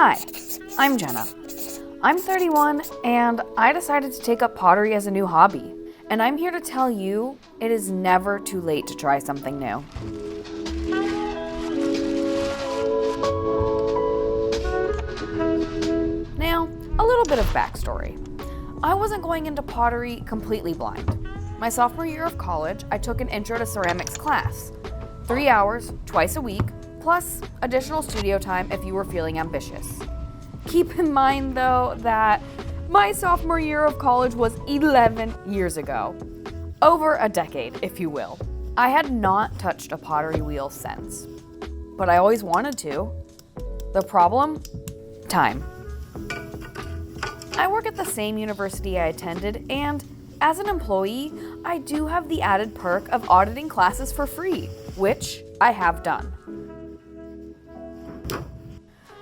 Hi, I'm Jenna. I'm 31 and I decided to take up pottery as a new hobby. And I'm here to tell you it is never too late to try something new. Now, a little bit of backstory. I wasn't going into pottery completely blind. My sophomore year of college, I took an intro to ceramics class. 3 hours, twice a week, plus additional studio time if you were feeling ambitious. Keep in mind, though, that my sophomore year of college was 11 years ago. Over a decade, if you will. I had not touched a pottery wheel since, but I always wanted to. The problem? Time. I work at the same university I attended, and as an employee, I do have the added perk of auditing classes for free, which I have done.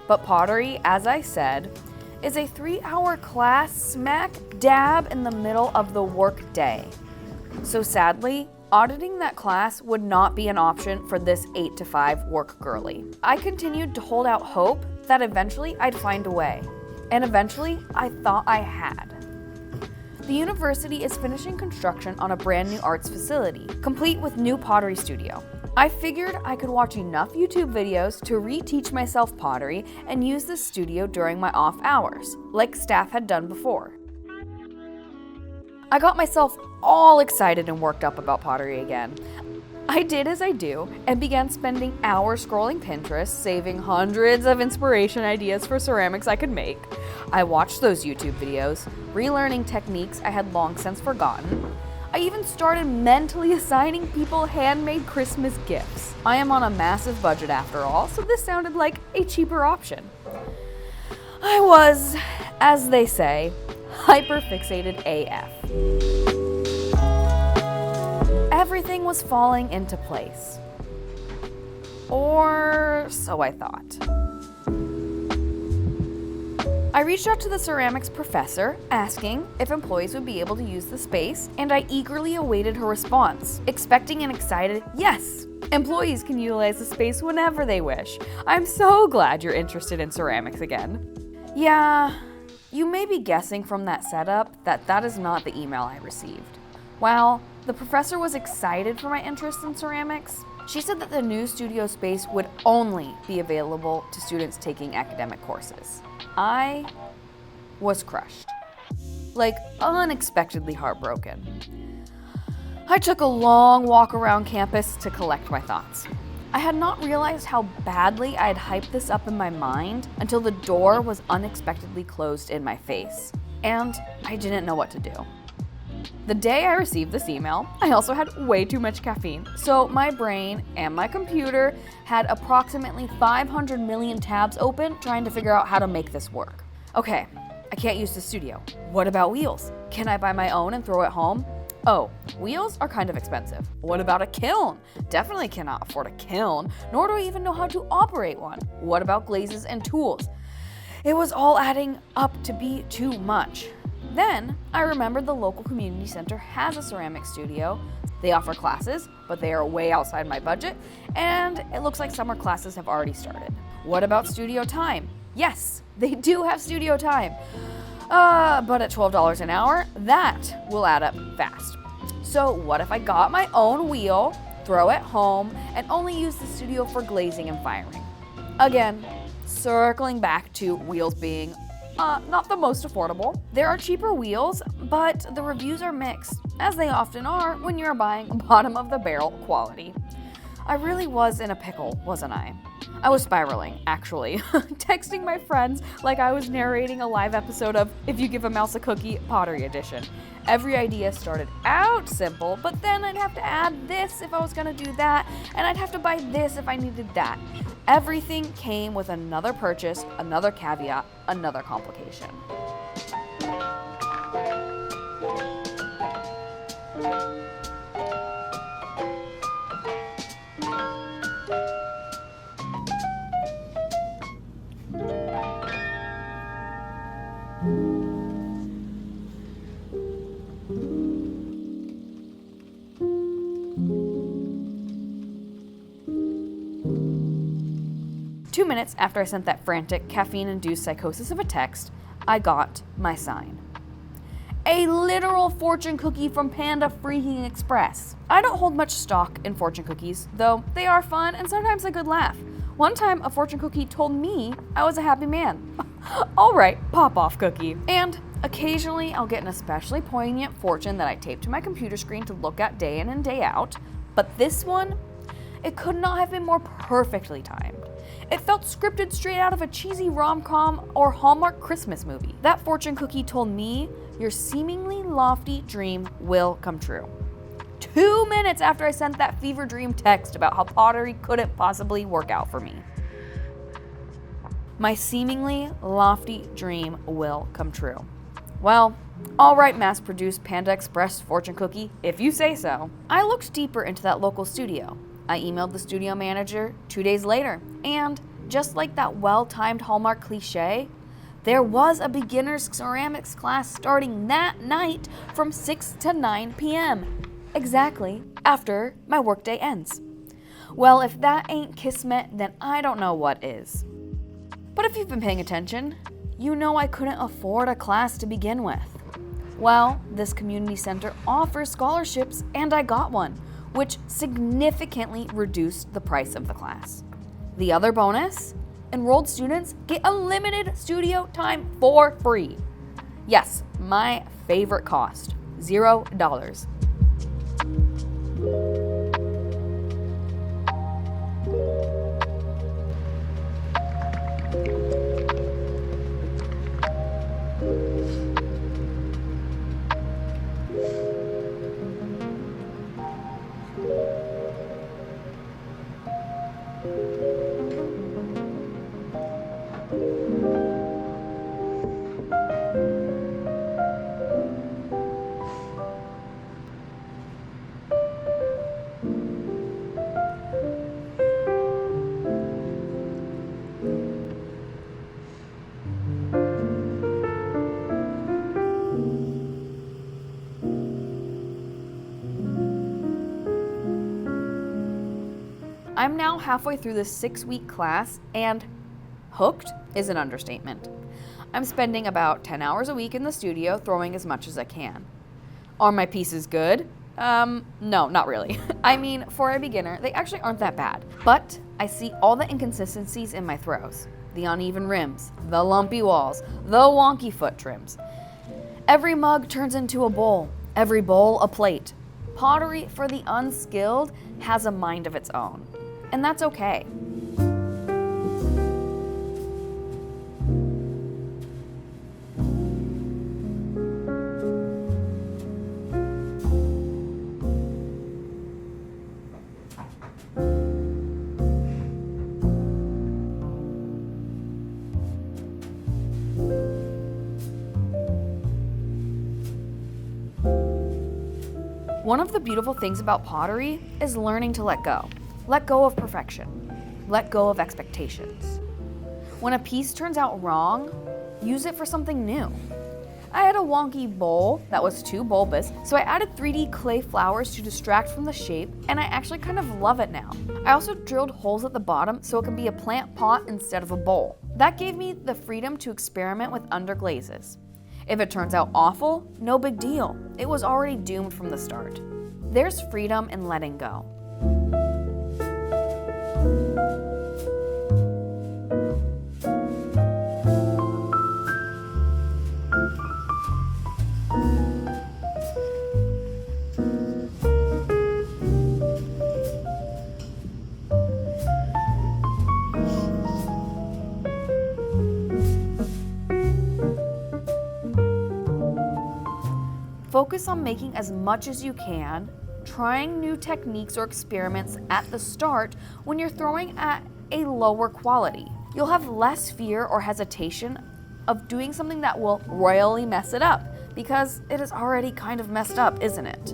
But pottery, as I said, is a 3-hour class smack dab in the middle of the work day. So sadly, auditing that class would not be an option for this 8 to 5 work girly. I continued to hold out hope that eventually I'd find a way. And eventually, I thought I had. The university is finishing construction on a brand new arts facility, complete with new pottery studio. I figured I could watch enough YouTube videos to reteach myself pottery and use this studio during my off hours, like staff had done before. I got myself all excited and worked up about pottery again. I did as I do and began spending hours scrolling Pinterest, saving hundreds of inspiration ideas for ceramics I could make. I watched those YouTube videos, relearning techniques I had long since forgotten. I even started mentally assigning people handmade Christmas gifts. I am on a massive budget after all, so this sounded like a cheaper option. I was, as they say, hyperfixated AF. Everything was falling into place. Or so I thought. I reached out to the ceramics professor, asking if employees would be able to use the space, and I eagerly awaited her response, expecting an excited, "Yes, employees can utilize the space whenever they wish. I'm so glad you're interested in ceramics again." Yeah, you may be guessing from that setup that that is not the email I received. While the professor was excited for my interest in ceramics, she said that the new studio space would only be available to students taking academic courses. I was crushed. Like, unexpectedly heartbroken. I took a long walk around campus to collect my thoughts. I had not realized how badly I had hyped this up in my mind until the door was unexpectedly closed in my face, and I didn't know what to do. The day I received this email, I also had way too much caffeine, so my brain and my computer had approximately 500 million tabs open trying to figure out how to make this work. Okay, I can't use the studio. What about wheels? Can I buy my own and throw it home? Oh, wheels are kind of expensive. What about a kiln? Definitely cannot afford a kiln, nor do I even know how to operate one. What about glazes and tools? It was all adding up to be too much. Then, I remembered the local community center has a ceramic studio. They offer classes, but they are way outside my budget, and it looks like summer classes have already started. What about studio time? Yes, they do have studio time. But at $12 an hour, that will add up fast. So what if I got my own wheel, throw it home, and only use the studio for glazing and firing? Again, circling back to wheels being not the most affordable. There are cheaper wheels, but the reviews are mixed, as they often are when you're buying bottom of the barrel quality. I really was in a pickle, wasn't I? I was spiraling, actually, texting my friends like I was narrating a live episode of If You Give a Mouse a Cookie, Pottery Edition. Every idea started out simple, but then I'd have to add this if I was gonna do that, and I'd have to buy this if I needed that. Everything came with another purchase, another caveat, another complication. minutes after I sent that frantic, caffeine-induced psychosis of a text, I got my sign. A literal fortune cookie from Panda Freaking Express. I don't hold much stock in fortune cookies, though they are fun and sometimes a good laugh. One time, a fortune cookie told me I was a happy man. All right, pop-off cookie. And occasionally, I'll get an especially poignant fortune that I tape to my computer screen to look at day in and day out. But this one, it could not have been more perfectly timed. It felt scripted straight out of a cheesy rom-com or Hallmark Christmas movie. That fortune cookie told me your seemingly lofty dream will come true. 2 minutes after I sent that fever dream text about how pottery couldn't possibly work out for me. My seemingly lofty dream will come true. Well, all right, mass-produced Panda Express fortune cookie, if you say so. I looked deeper into that local studio. I emailed the studio manager 2 days later, and just like that well-timed Hallmark cliche, there was a beginner's ceramics class starting that night from 6 to 9 p.m., exactly after my workday ends. Well, if that ain't kismet, then I don't know what is. But if you've been paying attention, you know I couldn't afford a class to begin with. Well, this community center offers scholarships, and I got one, which significantly reduced the price of the class. The other bonus? Enrolled students get unlimited studio time for free. Yes, my favorite cost, $0. I'm now halfway through this 6-week class, and hooked is an understatement. I'm spending about 10 hours a week in the studio throwing as much as I can. Are my pieces good? No, not really. I mean, for a beginner, they actually aren't that bad. But I see all the inconsistencies in my throws. The uneven rims, the lumpy walls, the wonky foot trims. Every mug turns into a bowl, every bowl a plate. Pottery for the unskilled has a mind of its own. And that's okay. One of the beautiful things about pottery is learning to let go. Let go of perfection. Let go of expectations. When a piece turns out wrong, use it for something new. I had a wonky bowl that was too bulbous, so I added 3D clay flowers to distract from the shape, and I actually kind of love it now. I also drilled holes at the bottom so it can be a plant pot instead of a bowl. That gave me the freedom to experiment with underglazes. If it turns out awful, no big deal. It was already doomed from the start. There's freedom in letting go. Focus on making as much as you can, trying new techniques or experiments at the start when you're throwing at a lower quality. You'll have less fear or hesitation of doing something that will royally mess it up, because it is already kind of messed up, isn't it?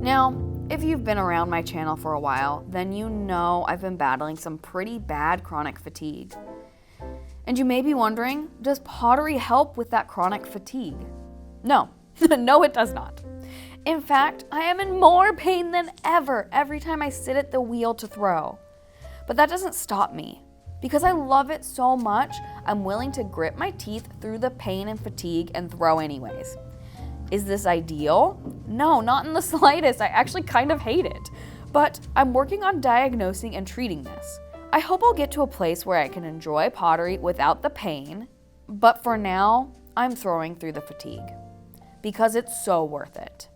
Now, if you've been around my channel for a while, then you know I've been battling some pretty bad chronic fatigue. And you may be wondering, does pottery help with that chronic fatigue? No, no it does not. In fact, I am in more pain than ever every time I sit at the wheel to throw. But that doesn't stop me. Because I love it so much, I'm willing to grit my teeth through the pain and fatigue and throw anyways. Is this ideal? No, not in the slightest. I actually kind of hate it. But I'm working on diagnosing and treating this. I hope I'll get to a place where I can enjoy pottery without the pain. But for now, I'm throwing through the fatigue. Because it's so worth it.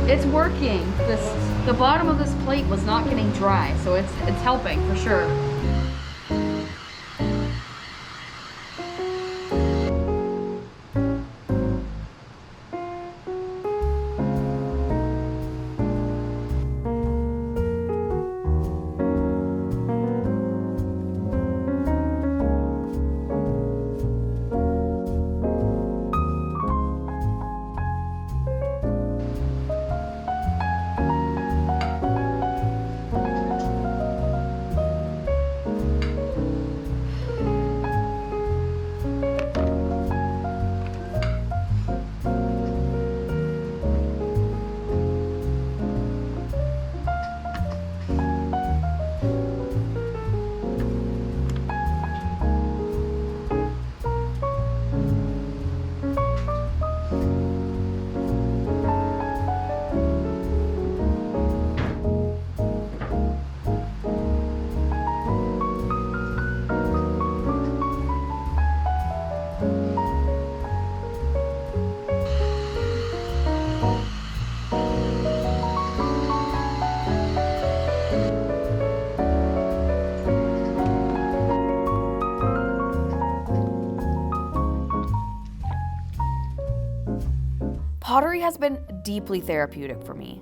It's working. The bottom of this plate was not getting dry, so it's helping for sure. Pottery has been deeply therapeutic for me.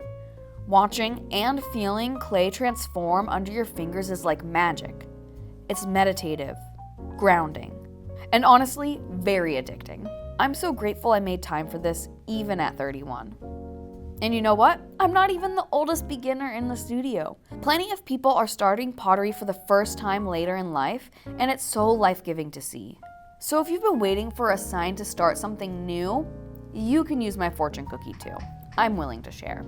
Watching and feeling clay transform under your fingers is like magic. It's meditative, grounding, and honestly, very addicting. I'm so grateful I made time for this even at 31. And you know what? I'm not even the oldest beginner in the studio. Plenty of people are starting pottery for the first time later in life, and it's so life-giving to see. So if you've been waiting for a sign to start something new, you can use my fortune cookie too. I'm willing to share.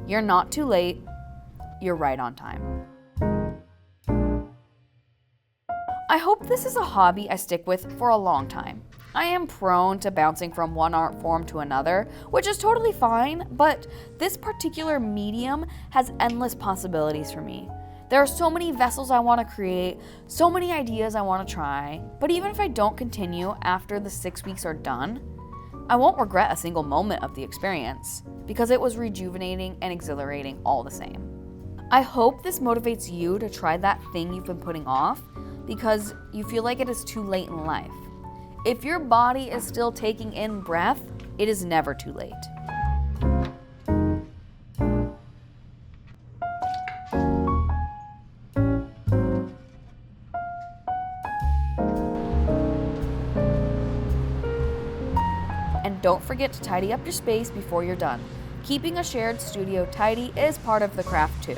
You're not too late. You're right on time. I hope this is a hobby I stick with for a long time. I am prone to bouncing from one art form to another, which is totally fine, but this particular medium has endless possibilities for me. There are so many vessels I want to create, so many ideas I want to try, but even if I don't continue after the 6 weeks are done, I won't regret a single moment of the experience because it was rejuvenating and exhilarating all the same. I hope this motivates you to try that thing you've been putting off because you feel like it is too late in life. If your body is still taking in breath, it is never too late. And don't forget to tidy up your space before you're done. Keeping a shared studio tidy is part of the craft too.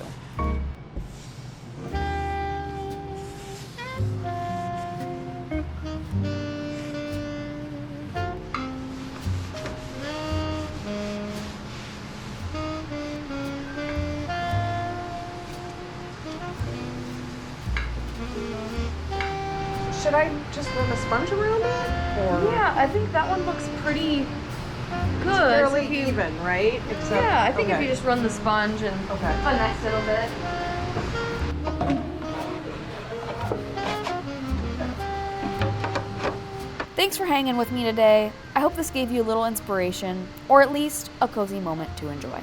Should I just run a sponge around it? Or Yeah, I think that one looks pretty good. fairly If you- even, right? Except, Yeah, I think if okay. you just run the sponge and Okay. finesse it a bit. Thanks for hanging with me today. I hope this gave you a little inspiration, or at least a cozy moment to enjoy.